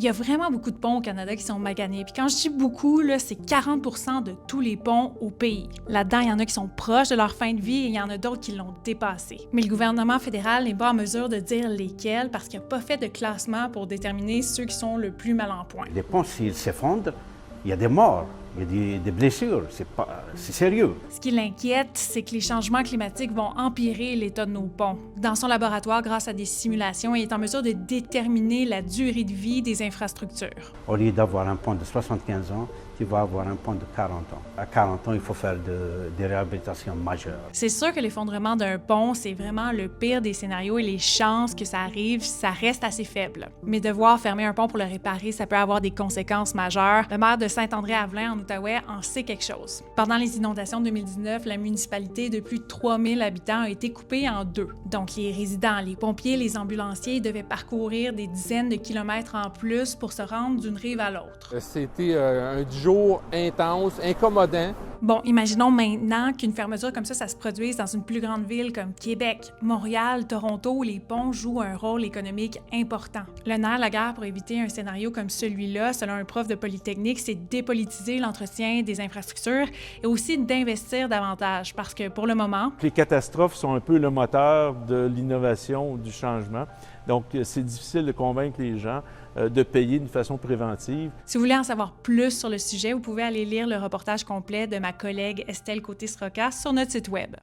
Il y a vraiment beaucoup de ponts au Canada qui sont maganés. Puis quand je dis beaucoup, là, c'est 40% de tous les ponts au pays. Là-dedans, il y en a qui sont proches de leur fin de vie et il y en a d'autres qui l'ont dépassé. Mais le gouvernement fédéral n'est pas en mesure de dire lesquels parce qu'il n'a pas fait de classement pour déterminer ceux qui sont le plus mal en point. Les ponts, s'ils s'effondrent, il y a des morts, il y a des blessures, c'est sérieux. Ce qui l'inquiète, c'est que les changements climatiques vont empirer l'état de nos ponts. Dans son laboratoire, grâce à des simulations, il est en mesure de déterminer la durée de vie des infrastructures. Au lieu d'avoir un pont de 75 ans, tu vas avoir un pont de 40 ans. À 40 ans, il faut faire des réhabilitations majeures. C'est sûr que l'effondrement d'un pont, c'est vraiment le pire des scénarios et les chances que ça arrive, ça reste assez faible. Mais devoir fermer un pont pour le réparer, ça peut avoir des conséquences majeures. Le maire de Saint-André-Avelin, en Outaouais, en sait quelque chose. Pendant les inondations de 2019, la municipalité de plus de 3000 habitants a été coupée en deux. Donc les résidents, les pompiers, les ambulanciers devaient parcourir des dizaines de kilomètres en plus pour se rendre d'une rive à l'autre. C'était un jour intense, incommodant. Bon, imaginons maintenant qu'une fermeture comme ça se produise dans une plus grande ville comme Québec, Montréal, Toronto, où les ponts jouent un rôle économique important. Le nerf de la guerre pour éviter un scénario comme celui-là, selon un prof de Polytechnique, c'est de dépolitiser l'entretien des infrastructures et aussi d'investir davantage, parce que pour le moment... Les catastrophes sont un peu le moteur de l'innovation, du changement. Donc, c'est difficile de convaincre les gens de payer d'une façon préventive. Si vous voulez en savoir plus sur le sujet, vous pouvez aller lire le reportage complet de ma collègue Estelle Côté-Sroca sur notre site web.